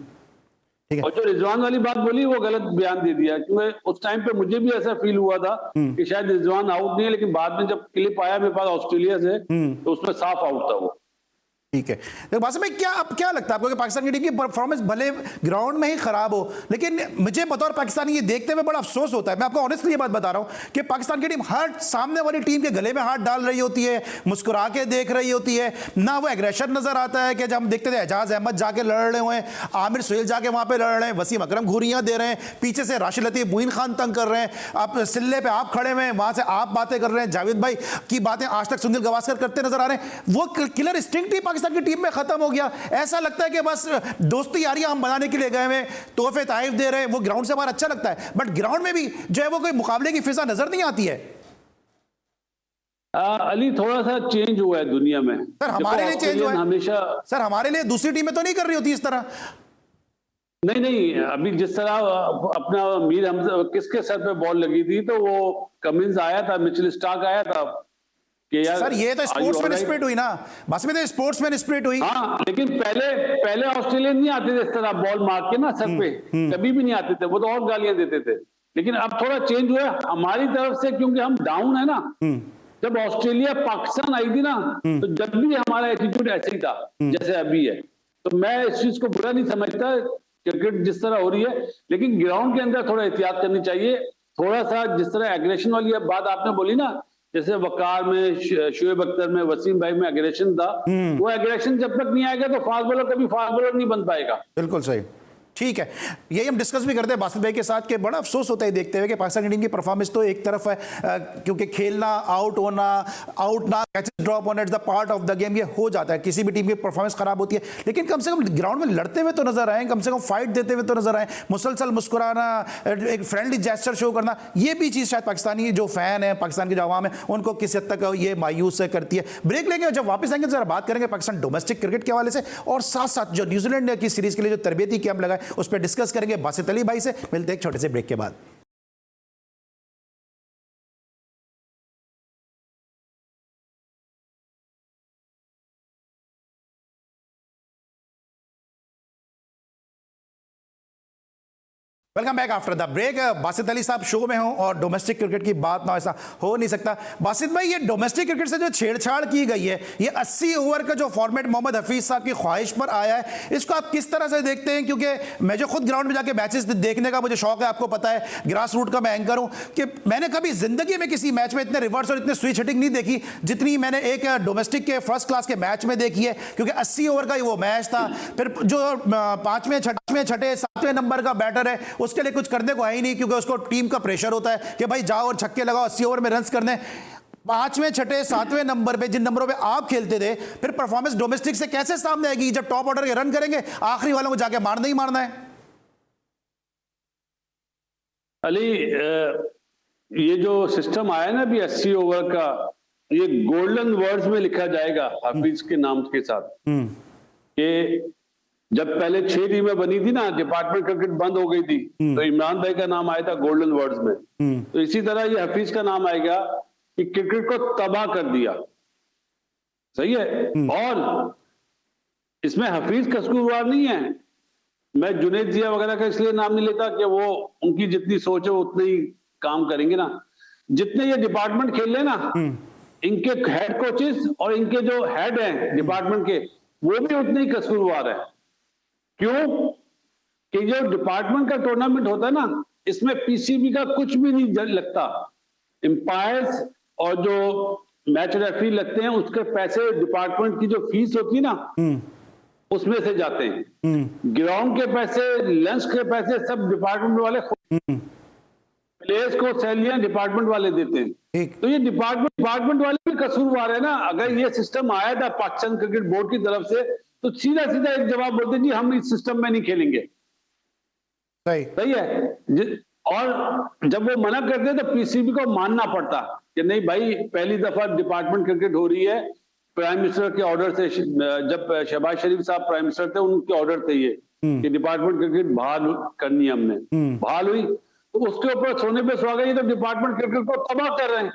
[SPEAKER 3] और जो रिजवान वाली बात बोली वो गलत बयान दे दिया, क्योंकि उस टाइम पे मुझे भी ऐसा फील हुआ था कि शायद रिजवान आउट नहीं है, लेकिन बाद में जब क्लिप आया मेरे पास ऑस्ट्रेलिया से, तो उसमें साफ आउट था वो।
[SPEAKER 1] ठीक है, तो वास्तव में क्या लगता है आपको कि पाकिस्तान की टीम की परफॉर्मेंस भले ग्राउंड में ही खराब हो, लेकिन मुझे बतौर पाकिस्तानी ये देखते हुए बड़ा अफसोस होता है। मैं आपको ऑनेस्टली ये बात बता रहा हूं कि पाकिस्तान की टीम हर सामने वाली टीम के गले में हाथ डाल रही होती है, मुस्कुरा के देख रही होती है, ना वो एग्रेशन नजर आता है कि जब हम देखते थे एजाज अहमद जाके लड़ रहे हुए हैं, आमिर सुहेल जाके वहां पे लड़ रहे हैं, वसीम अकरम घूरियां दे रहे हैं, पीछे से राशिद लतीफ, मोइन खान तंग कर रहे हैं, आप सिल्ले पे आप खड़े हुए हैं, वहां से आप बातें कर रहे हैं, जावेद भाई की बातें आज तक सुनील गावस्कर करते नजर आ रहे हैं। वो किलर इंस्टिंक्ट ही पाकिस्तान की टीम में खत्म हो गया। ऐसा लगता है कि बस दोस्ती यारियां हम बनाने के लिए गए हैं, तोहफे ताइफ दे रहे हैं। वो ग्राउंड से बाहर अच्छा लगता है, बट ग्राउंड में भी जो है वो कोई मुकाबले की फिजा नजर नहीं आती है।
[SPEAKER 3] अली, थोड़ा सा चेंज हुआ है दुनिया में।
[SPEAKER 1] सर हमारे लिए चेंज हुआ है
[SPEAKER 3] हमेशा।
[SPEAKER 1] सर हमारे लिए दूसरी टीमें तो नहीं कर रही होती इस तरह।
[SPEAKER 3] नहीं, अभी जिस तरह अपना मीर हमजा किसके सर पे बॉल लगी थी, तो वो कमिंस आया था, मिचेल स्टार्क आया था कि यार
[SPEAKER 1] सर ये तो स्पोर्ट्समैन स्पिरिट हुई ना, बस में तो स्पोर्ट्समैन स्पिरिट हुई।
[SPEAKER 3] हाँ, लेकिन पहले ऑस्ट्रेलियन नहीं आते थे इस तरह बॉल मार के ना सर पे, कभी भी नहीं आते थे, वो तो और गालियां देते थे। लेकिन अब थोड़ा चेंज हुआ हमारी तरफ से, क्योंकि हम डाउन है ना। जब ऑस्ट्रेलिया पाकिस्तान आई थी ना, तो जब भी हमारा एटीट्यूड ऐसे ही था जैसे अभी है। तो मैं इस चीज को बुरा नहीं समझता, क्रिकेट जिस तरह हो रही है, लेकिन ग्राउंड के अंदर थोड़ा एहतियात करनी चाहिए। थोड़ा सा जिस तरह एग्रेशन वाली बात आपने बोली ना, जैसे वकार में, शोएब अख्तर में, वसीम भाई में एग्रेशन था, वो एग्रेशन जब तक नहीं आएगा तो फास्ट बॉलर कभी फास्ट बॉलर नहीं बन पाएगा।
[SPEAKER 1] बिल्कुल सही, ठीक है। यही हम डिस्कस भी करते हैं बासित भाई के साथ कि बड़ा अफसोस होता है देखते हुए कि पाकिस्तान की टीम की परफॉर्मेंस तो एक तरफ है, क्योंकि खेलना, आउट होना, आउट ना, कैचेस ड्रॉप होना, it's the part of the game, ये हो जाता है। किसी भी टीम की परफॉर्मेंस खराब होती है, लेकिन कम से कम ग्राउंड में लड़ते हुए तो नजर आए, कम से कम फाइट देते हुए तो नजर आए, मुसलसल मुस्कुराना, एक फ्रेंडली जेस्चर शो करना, ये भी चीज़ शायद पाकिस्तानी जो फैन है, पाकिस्तान के जो अवाम है, उनको किस हद तक ये मायूस करती है। ब्रेक लेंगे, जब वापस आएंगे जरा बात करेंगे पाकिस्तान डोमेस्टिक क्रिकेट के हवाले से, और साथ साथ जो न्यूजीलैंड की सीरीज के लिए जो तरबियती कैंप लगा है उस पर डिस्कस करेंगे बासित अली भाई से। मिलते हैं एक छोटे से ब्रेक के बाद। Welcome back after the break. Basit Ali साहब शो में हो और डोमेस्टिक क्रिकेट की बात ना, ऐसा हो नहीं सकता। बासित भाई, ये डोमेस्टिक क्रिकेट से जो छेड़छाड़ की गई है, ये 80 ओवर का जो फॉर्मेट मोहम्मद हफीज साहब की ख्वाहिश पर आया है, इसको आप किस तरह से देखते हैं? क्योंकि मैं जो खुद ग्राउंड में जाके मैचेस देखने का मुझे शौक है, आपको पता है, ग्रास रूट का मैं एंकर हूं, कि मैंने कभी जिंदगी में किसी मैच में इतने रिवर्स और इतने स्विच हिटिंग नहीं देखी जितनी मैंने एक डोमेस्टिक के फर्स्ट क्लास के मैच में देखी है। क्योंकि 80 ओवर का वो मैच था, फिर जो 5वें, 6वें, 7वें नंबर का बैटर है उसके लिए कुछ करने को है ही नहीं, क्योंकि उसको टीम का प्रेशर होता है कि भाई जाओ और छक्के लगाओ, 80 ओवर में रन्स करने। 5वें, 6वें, 7वें नंबर पे जिन नंबरों पे आप खेलते थे, फिर परफॉर्मेंस डोमेस्टिक से कैसे सामने आएगी जब टॉप ऑर्डर के रन करेंगे, आखिरी वालों को जाके मारना ही मारना है?
[SPEAKER 3] अली, ये जो सिस्टम आया ना अभी 80 ओवर का, ये गोल्डन वर्ड्स में लिखा जाएगा हाफिज के नाम के साथ। कि जब पहले 6 टीमें बनी थी ना, डिपार्टमेंट क्रिकेट बंद हो गई थी, तो इमरान भाई का नाम आया था गोल्डन वर्ड्स में। तो इसी तरह ये हफीज का नाम आएगा कि क्रिकेट को तबाह कर दिया। सही है। और इसमें हफीज कसूरवार नहीं है। मैं जुनैद जिया वगैरह का इसलिए नाम नहीं लेता कि वो, उनकी जितनी सोच है उतने ही काम करेंगे ना। जितने ये डिपार्टमेंट खेल रहे ना, इनके हेड कोचेस और इनके जो हेड हैं डिपार्टमेंट के, वो भी उतने ही कसूरवार है। क्यों? कि जो डिपार्टमेंट का टूर्नामेंट होता है ना, इसमें पीसीबी का कुछ भी नहीं लगता। एम्पायर्स और जो मैच रेफरी लगते हैं, उसके पैसे, डिपार्टमेंट की जो फीस होती है ना, उसमें से जाते हैं। ग्राउंड के पैसे, लंच के पैसे सब डिपार्टमेंट वाले, प्लेयर्स को सैलरियां डिपार्टमेंट वाले देते हैं। तो ये डिपार्टमेंट वाले भी कसूरवार है ना। अगर ये सिस्टम आया था पाकिस्तान क्रिकेट बोर्ड की तरफ से, तो सीधा सीधा एक जवाब बोलते जी हम इस सिस्टम में नहीं खेलेंगे। सही है। और जब वो मना करते तो पीसीबी को मानना पड़ता कि नहीं भाई, पहली दफा डिपार्टमेंट क्रिकेट हो रही है, प्राइम मिनिस्टर के ऑर्डर से, जब शहबाज शरीफ साहब प्राइम मिनिस्टर थे उनके ऑर्डर थे ये कि डिपार्टमेंट क्रिकेट बहाल करनी है, हमने बहाल हुई, तो उसके ऊपर सोने पे सुहागा ये तो डिपार्टमेंट क्रिकेट को तबाह कर रहे हैं।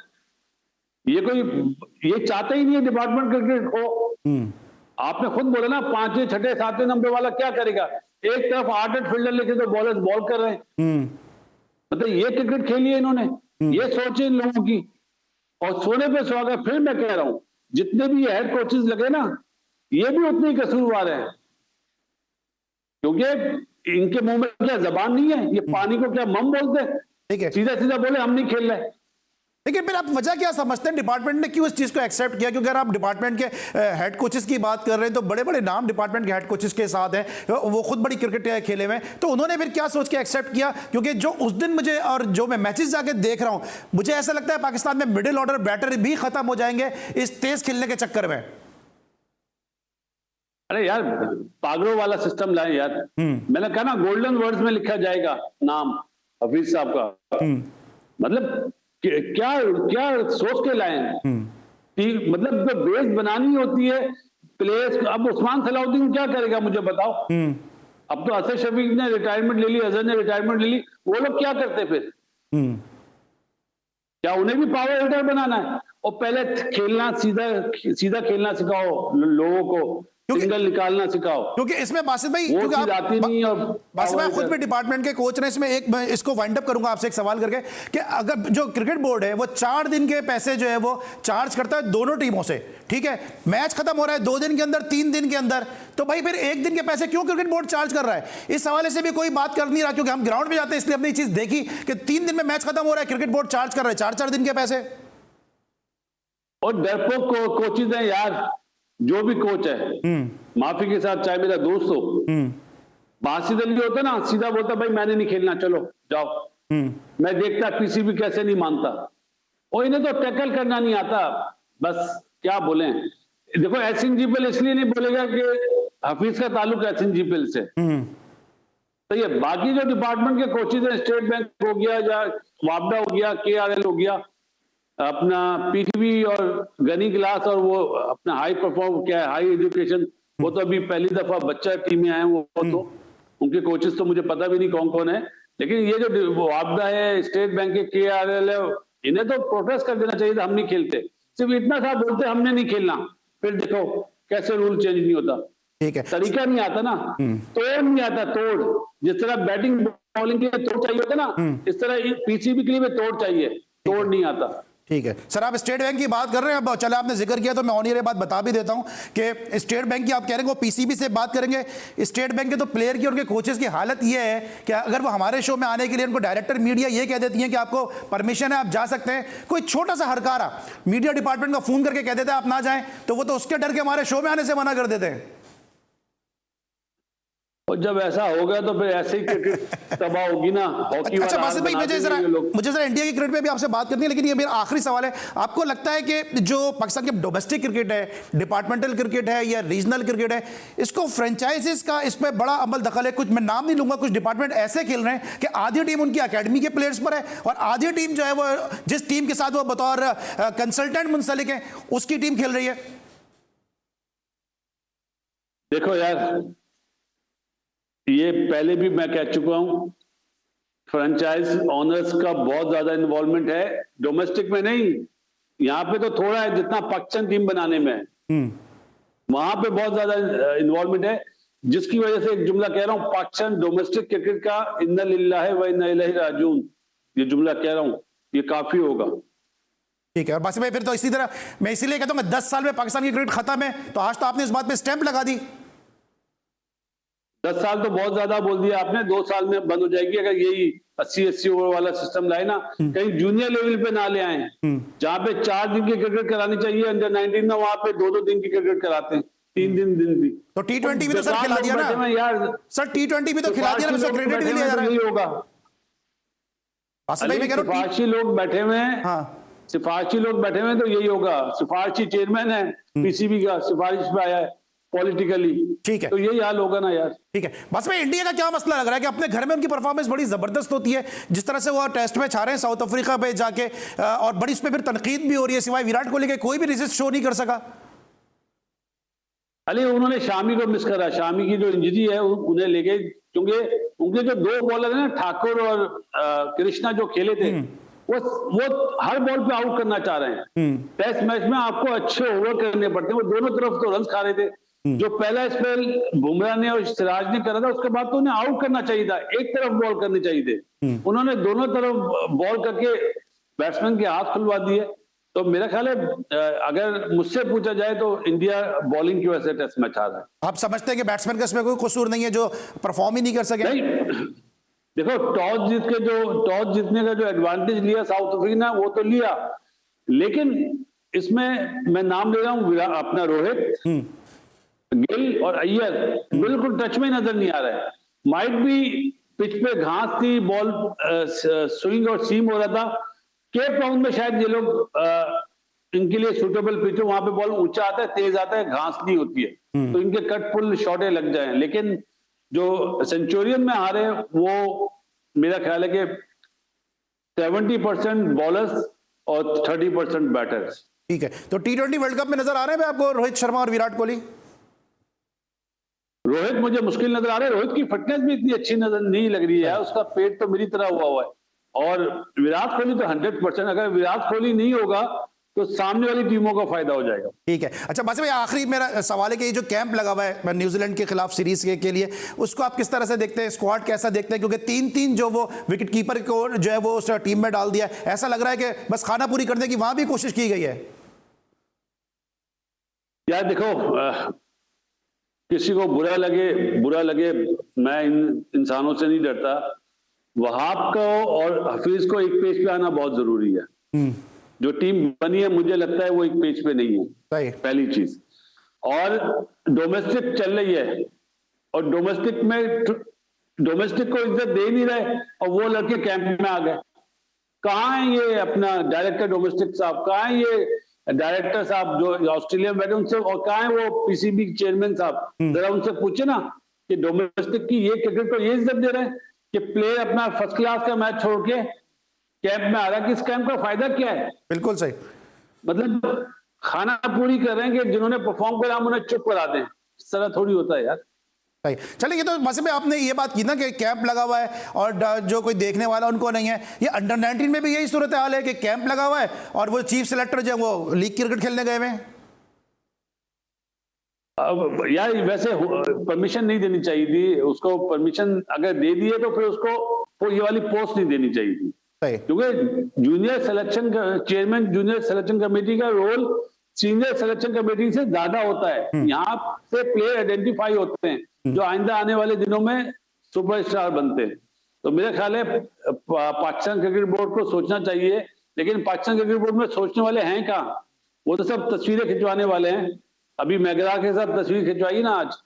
[SPEAKER 3] ये चाहते ही नहीं है डिपार्टमेंट क्रिकेट को। आपने खुद बोला ना, 5वें 6ठे 7वें नंबर वाला क्या करेगा? एक तरफ 8 फील्डर लेके तो बॉलर्स बॉल कर रहे हैं। मतलब ये क्रिकेट खेली है इन्होंने, ये सोचे इन लोगों की। और सोने पे सुहागा, फिर मैं कह रहा हूं, जितने भी हेड कोचेस लगे ना, ये भी उतने ही कसूरवार हैं, क्योंकि इनके मुंह में क्या जबान नहीं है? ये पानी को क्या मम बोलते हैं?
[SPEAKER 1] ठीक है,
[SPEAKER 3] सीधा सीधा बोले हम नहीं खेल रहे।
[SPEAKER 1] लेकिन फिर आप वजह क्या समझते हैं, डिपार्टमेंट ने क्यों इस चीज को एक्सेप्ट किया? क्योंकि अगर आप डिपार्टमेंट के हेड कोचेस की बात कर रहे हैं तो बड़े बड़े नाम डिपार्टमेंट के हेड कोचेस के साथ हैं, वो खुद बड़ी क्रिकेट खेले हुए हैं, तो उन्होंने फिर क्या सोच के एक्सेप्ट किया? क्योंकि जो उस दिन मुझे, और जो मैं मैचेस जाके देख रहा हूं, मुझे ऐसा लगता है पाकिस्तान में मिडिल ऑर्डर बैटर भी खत्म हो जाएंगे इस तेज खेलने के चक्कर में।
[SPEAKER 3] अरे यार, पागलों वाला सिस्टम लाए यार। मैंने कहा ना, गोल्डन वर्ड्स में लिखा जाएगा नाम हफीज साहब का। मतलब क्या क्या सोच के लाए हैं? मतलब जो बेस बनानी होती है प्लेयर्स। अब उस्मान सलाउद्दीन क्या करेगा मुझे बताओ? अब तो असद शफीक ने रिटायरमेंट ले ली, अजहर ने रिटायरमेंट ले ली, वो लोग क्या करते फिर? क्या उन्हें भी पावर हिटर बनाना है? और पहले खेलना, सीधा खेलना सिखाओ लोगों को, सिंगल निकालना सिखाओ।
[SPEAKER 1] क्योंकि इसमें बासित भाई,
[SPEAKER 3] वो चीज आती नहीं। और
[SPEAKER 1] बासित भाई खुद भी डिपार्टमेंट के कोच ने, इसमें एक, मैं इसको वाइंड अप करूंगा आपसे एक सवाल करके, कि अगर जो क्रिकेट बोर्ड है वो 4 दिन के पैसे जो है वो चार्ज करता है दोनों टीमों से, ठीक है, मैच खत्म हो रहा है 2 दिन के अंदर, 3 दिन के अंदर, तो भाई फिर 1 दिन के पैसे क्यों क्रिकेट बोर्ड चार्ज कर रहा है? इस हवाले से भी कोई बात कर नहीं रहा, क्योंकि हम ग्राउंड पे जाते हैं इसलिए हमने ये चीज देखी कि 3 दिन में मैच खत्म हो रहा है, क्रिकेट बोर्ड चार्ज कर रहा है 4-4 दिन के पैसे।
[SPEAKER 3] और डरपोक कोचेज हैं यार, जो भी कोच है, माफी के साथ, चाहे मेरा दोस्त हो, बासित अली होता ना, सीधा बोलता भाई मैंने नहीं खेलना, चलो जाओ। मैं देखता पीसीबी कैसे नहीं मानता। और इन्हें तो टैकल करना नहीं आता, बस क्या बोले। देखो, एसएनजीपीएल इसलिए नहीं बोलेगा कि हफीज का ताल्लुक एसएनजीपीएल से, तो ये बाकी जो डिपार्टमेंट के कोचेज हैं, स्टेट बैंक हो गया या वापडा हो गया, केआरएल हो गया, अपना पीटीवी और गनी क्लास, और वो अपना हाई परफॉर्म क्या है, हाई एजुकेशन, वो तो अभी पहली दफा बच्चा टीम में आए, वो तो उनके कोचेस तो मुझे पता भी नहीं कौन कौन है। लेकिन ये जो वापडा है, स्टेट बैंक के केआरएल है, इन्हें तो प्रोटेस्ट कर देना चाहिए था, हम नहीं खेलते। सिर्फ इतना सा बोलते हमने नहीं खेलना, फिर देखो कैसे रूल चेंज नहीं होता।
[SPEAKER 1] ठीक है,
[SPEAKER 3] तरीका नहीं आता ना, तोड़ नहीं आता, तोड़। जिस तरह बैटिंग बॉलिंग के लिए तोड़ चाहिए होता ना, इस तरह पीसीबी के लिए भी तोड़ चाहिए, तोड़ नहीं आता।
[SPEAKER 1] ठीक है सर, आप स्टेट बैंक की बात कर रहे हैं, अब चले आपने जिक्र किया तो मैं ऑन एयर बात बता भी देता हूं कि स्टेट बैंक की आप कह रहे हैं वो पीसीबी से बात करेंगे। स्टेट बैंक के तो प्लेयर की और उनके कोचेस की हालत ये है कि अगर वो हमारे शो में आने के लिए उनको डायरेक्टर मीडिया ये कह देती है कि आपको परमिशन है, आप जा सकते हैं, कोई छोटा सा हरकारा मीडिया डिपार्टमेंट का फोन करके कह देता है आप ना जाएं, तो वो तो उसके डर के हमारे शो में आने से मना कर देते हैं।
[SPEAKER 3] और जब ऐसा होगा तो फिर ऐसे ही क्रिकेट तबाह होगी ना, हॉकी वाला।
[SPEAKER 1] अच्छा बासित भाई, मुझे जरा इंडिया की क्रिकेट पे भी आपसे बात करनी है, लेकिन ये मेरा आखिरी सवाल है, आपको लगता है कि जो पाकिस्तान की डोमेस्टिक क्रिकेट है, डिपार्टमेंटल क्रिकेट है या रीजनल क्रिकेट है, इसको फ्रेंचाइजीज का इस पर बड़ा अमल दखल है? कुछ मैं नाम नहीं लूंगा, कुछ डिपार्टमेंट ऐसे खेल रहे हैं कि आधी टीम उनकी अकेडमी के प्लेयर्स पर है और आधी टीम जो है वो जिस टीम के साथ वो बतौर कंसल्टेंट मुंसलिक है उसकी टीम खेल रही है।
[SPEAKER 3] देखो यार, ये पहले भी मैं कह चुका हूं, फ्रेंचाइज ओनर्स का बहुत ज्यादा इन्वॉल्वमेंट है, डोमेस्टिक में नहीं। यहां पे तो थोड़ा है जितना पाकिस्तान टीम बनाने में है, वहां पे बहुत ज्यादा इन्वॉल्वमेंट है, जिसकी वजह से एक जुमला कह रहा हूं, पाकिस्तान डोमेस्टिक क्रिकेट का इन्ना लिल्लाहि व इन्ना इलैहि राजिऊन, ये जुमला कह रहा हूं, ये काफी होगा।
[SPEAKER 1] ठीक है, और बासित भाई फिर तो इसी तरह मैं इसीलिए कहता हूं 10 साल में पाकिस्तान की क्रिकेट खत्म है, तो आज तो आपने इस बात पे स्टैंप लगा दी।
[SPEAKER 3] 10 साल तो बहुत ज्यादा बोल दिया आपने, 2 साल में बंद हो जाएगी अगर यही 80-80 ओवर वाला सिस्टम लाए ना, कहीं जूनियर लेवल पे ना ले आए, जहां पे 4 दिन की क्रिकेट करानी चाहिए अंडर 19 में, वहां पे 2-2 दिन की क्रिकेट कराते हैं, 3 दिन भी।
[SPEAKER 1] तो T20 भी तो सर खिला दिया ना
[SPEAKER 3] यार,
[SPEAKER 1] सर T20 भी तो खिला दिया ना, क्रेडिट भी लिया जा रहा है।
[SPEAKER 3] होगा सिफारशी लोग बैठे हुए हैं, हाँ, सिफारशी लोग बैठे हुए हैं, तो यही होगा। सिफारशी चेयरमैन है पीसीबी का, सिफारिश पे आया है, पॉलिटिकली।
[SPEAKER 1] ठीक है।
[SPEAKER 3] तो यही हाल होगा ना यार।
[SPEAKER 1] ठीक है, बस में इंडिया का क्या मसला लग रहा है कि अपने घर में उनकी परफॉर्मेंस बड़ी जबरदस्त होती है, जिस तरह से वो टेस्ट मैच हारे हैं साउथ अफ्रीका पे जाके, और बड़ी इस पे फिर तनकीद भी हो रही है, सिवाय विराट कोहली के कोई भी रिजल्ट शो नहीं कर सका।
[SPEAKER 3] अली उन्होंने शामी को मिस करा, शामी की जो इंजरी है उन्हें लेके, क्योंकि उनके जो दो बॉलर हैं ठाकुर और कृष्णा जो खेले थे, वो हर बॉल पे आउट करना चाह रहे हैं। टेस्ट मैच में आपको अच्छे ओवर करने पड़ते हैं, वो दोनों तरफ तो रन खा रहे थे। जो पहला स्पेल बुमराह ने और सिराज ने करा था, उसके बाद तो उन्हें आउट करना चाहिए था, एक तरफ बॉल करने चाहिए थे। उन्होंने दोनों तरफ बॉल करके बैट्समैन के हाथ खुलवा दिए। तो मेरा ख्याल है अगर मुझसे पूछा जाए तो इंडिया बॉलिंग की वजह से टेस्ट मैच हारा है।
[SPEAKER 1] आप समझते हैं कि बैट्समैन का इसमें कोई कसूर नहीं है जो परफॉर्म ही नहीं कर सके?
[SPEAKER 3] नहीं, देखो टॉस जीतने का जो एडवांटेज लिया साउथ अफ्रीका ने, वो तो लिया, लेकिन इसमें मैं नाम ले रहा हूं अपना रोहित, गिल और अय्यर बिल्कुल टच में नजर नहीं आ रहा है। माइट भी पिच पे घास थी, बॉल स्विंग और सीम हो रहा था। केप टाउन में शायद ये लोग इनके लिए सूटेबल पिच हो, वहां पे बॉल ऊंचा आता है, तेज आता है, घास नहीं होती है, तो इनके कट पुल शॉटे लग जाए। लेकिन जो सेंचुरियन में हारे वो मेरा ख्याल है कि 70% बॉलर्स और 30% बैटर्स।
[SPEAKER 1] ठीक है, तो T20 वर्ल्ड कप में नजर आ रहे हैं आपको रोहित शर्मा और विराट कोहली?
[SPEAKER 3] रोहित मुझे मुश्किल नजर आ रहा है, रोहित की फिटनेस भी इतनी अच्छी नजर नहीं लग रही है, उसका पेट तो मेरी तरह हुआ है। और विराट कोहली तो 100%, अगर विराट कोहली नहीं होगा तो सामने वाली टीमों का फायदा हो जाएगा।
[SPEAKER 1] ठीक है, अच्छा बासित भाई, आखिरी मेरा सवाल है कि ये जो कैंप लगा हुआ है न्यूजीलैंड के खिलाफ सीरीज के लिए, उसको आप किस तरह से देखते हैं? स्क्वाड कैसा देखते हैं? क्योंकि 3-3 जो वो विकेट कीपर को जो है वो उस टीम में डाल दिया है, ऐसा लग रहा है कि बस खाना पूरी करने की वहां भी कोशिश की गई है।
[SPEAKER 3] यार देखो, किसी को बुरा लगे, मैं इन इंसानों से नहीं डरता। वहाब को और हफीज को एक पेज पे आना बहुत जरूरी है। जो टीम बनी है मुझे लगता है वो एक पेज पे नहीं है, पहली चीज। और डोमेस्टिक चल रही है, और डोमेस्टिक को इज्जत दे नहीं रहे, और वो लड़के कैंप में आ गए। कहाँ है ये अपना डायरेक्टर डोमेस्टिक साहब, कहाँ है ये डायरेक्टर साहब जो ऑस्ट्रेलिया में बैठे उनसे, और कहाँ है वो पीसीबी चेयरमैन साहब? जरा उनसे पूछे ना कि डोमेस्टिक की ये क्रिकेट को ये इज्जत दे रहे हैं कि प्लेयर अपना फर्स्ट क्लास का मैच छोड़ के कैंप में आ रहा है, कि इस कैंप का फायदा क्या है?
[SPEAKER 1] बिल्कुल सही,
[SPEAKER 3] मतलब खाना पूरी कर रहे हैं कि जिन्होंने परफॉर्म करा हम उन्हें चुप करा दें, इस तरह थोड़ी होता है यार।
[SPEAKER 1] सही। चलिए, ये तो वैसे में आपने ये बात की ना कि कैंप लगा हुआ है और जो कोई देखने वाला उनको नहीं है, ये अंडर 19 में भी यही सूरत हाल है कि कैंप लगा हुआ है और वो चीफ सिलेक्टर जो है वो लीग क्रिकेट खेलने गए हुए हैं।
[SPEAKER 3] यार वैसे परमिशन नहीं देनी चाहिए थी उसको, परमिशन अगर दे दिए तो फिर उसको ये वाली पोस्ट नहीं देनी चाहिए थी, क्योंकि junior selection chairman junior selection committee का रोल सीनियर सिलेक्शन कमेटी से ज्यादा होता है। यहाँ से प्लेयर आइडेंटिफाई होते हैं जो आइंदा आने वाले दिनों में सुपरस्टार बनते हैं। तो मेरा ख्याल है पाकिस्तान क्रिकेट बोर्ड को सोचना चाहिए, लेकिन पाकिस्तान क्रिकेट बोर्ड में सोचने वाले हैं कहाँ? वो तो सब तस्वीरें खिंचवाने वाले हैं। अभी मैगरा के साथ तस्वीर खिंचवाई ना आज।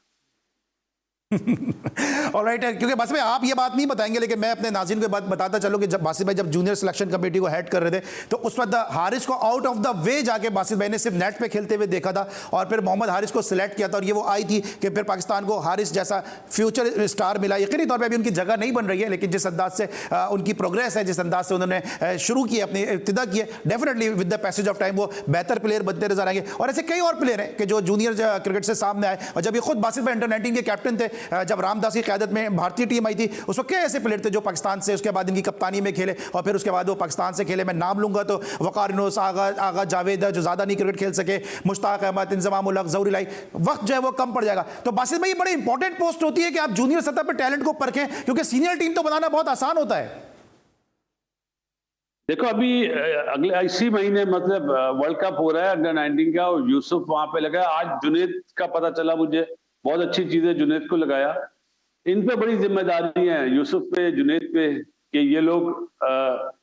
[SPEAKER 1] ऑलराइट है, क्योंकि बासित भाई आप ये बात नहीं बताएंगे, लेकिन मैं अपने नाज़रीन को बात बताता चलूं कि जब बासित भाई जब जूनियर सिलेक्शन कमेटी को हेड कर रहे थे तो उस वक्त हारिस को आउट ऑफ द वे जाके बासित भाई ने सिर्फ नेट पे खेलते हुए देखा था, और फिर मोहम्मद हारिस को सिलेक्ट किया था, और ये वो आई थी कि फिर पाकिस्तान को हारिस जैसा फ्यूचर स्टार मिला। यकीनी तौर पर अभी उनकी जगह नहीं बन रही है, लेकिन जिस अंदाज से उनकी प्रोग्रेस है, जिस अंदाज से उन्होंने शुरू की, अपनी इब्तिदा की है, definitely with the passage of time वो बेहतर प्लेयर बनते नजर आएंगे। और ऐसे कई और प्लेयर हैं कि जो जूनियर क्रिकेट से सामने आए, और जब ये खुद बासित भाई अंडर 19 के कैप्टन थे, जब रामदास की क़यादत में भारतीय टीम आई थी, उस वक्त क्या ऐसे प्लेयर थे जो पाकिस्तान से उसके बाद इनकी कप्तानी में खेले, और फिर उसके बाद वो पाकिस्तान से खेले। मैं नाम लूंगा तो वकार यूनुस, आगा जावेद जो ज्यादा नहीं क्रिकेट खेल सके, मुश्ताक अहमद, इंजमाम उल हक, ज़हूर इलाही, वक्त जो है वो कम पड़ जाएगा। तो बासित भाई बड़ी इंपॉर्टेंट पोस्ट होती है कि आप जूनियर सतह पर टैलेंट को परखें, क्योंकि सीनियर टीम तो बनाना बहुत आसान होता है।
[SPEAKER 3] देखो अभी अगले इसी महीने मतलब वर्ल्ड कप हो रहा है अंडर 19 का, और यूसुफ वहां पे लगा। आज जुनैद का पता चला मुझे, बहुत अच्छी चीज है, जुनैद को लगाया। इन पे बड़ी जिम्मेदारी है यूसुफ पे, जुनैद पे, कि ये लोग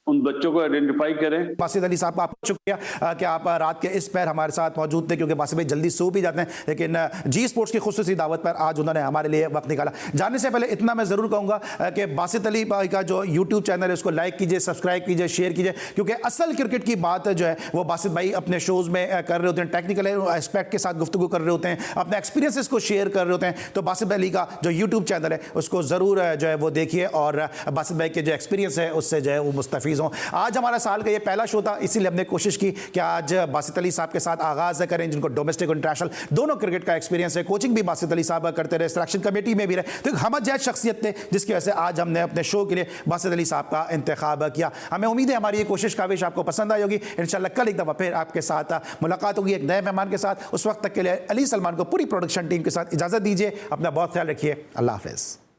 [SPEAKER 3] उन बच्चों को आइडेंटिफाई करें।
[SPEAKER 1] बासित अली साहब का आपको शुक्रिया कि आप रात के इस पैर हमारे साथ मौजूद थे, क्योंकि बासित भाई जल्दी सो भी जाते हैं, लेकिन जी स्पोर्ट्स की खुसूसी दावत पर आज उन्होंने हमारे लिए वक्त निकाला। जानने से पहले इतना मैं ज़रूर कहूँगा कि बासित अली भाई का जो यूट्यूब चैनल है उसको लाइक कीजिए, सब्सक्राइब कीजिए, शेयर कीजिए, क्योंकि असल क्रिकेट की बात जो है वो बासित भाई अपने शोज़ में कर रहे होते हैं, टेक्निकल एस्पेक्ट के साथ गुफ्तगू कर रहे होते हैं, अपने एक्सपीरियंसेस को शेयर कर रहे होते हैं। तो बासित अली का जो यूट्यूब चैनल है उसको ज़रूर जो है वो देखिए और बासित भाई के जो एक्सपीरियंस है उससे जो है वो मुस्तफ़ीज़ हों। आज हमारा साल का ये पहला शो था, इसीलिए हमने कोशिश की कि आज बासित अली साहब के साथ आगाज़ करें, जिनको डोमेस्टिक और इंटरनेशनल दोनों क्रिकेट का एक्सपीरियंस है। कोचिंग भी बासित अली साहब करते रहे, सिलेक्शन कमेटी में भी रहे, तो हम जैद शख्सियत थे जिसकी वजह से आज हमने अपने शो के लिए बासित अली साहब का इंतखाब किया। हमें उम्मीद है हमारी ये कोशिश काविश आपको पसंद आई होगी। इंशाल्लाह कल एक दफ़ा फिर आपके साथ मुलाकात होगी एक नए मेहमान के साथ। उस वक्त तक के लिए अली सलमान को पूरी प्रोडक्शन टीम के साथ इजाज़त दीजिए। अपना बहुत ख्याल रखिए। अल्लाह हाफ़िज़।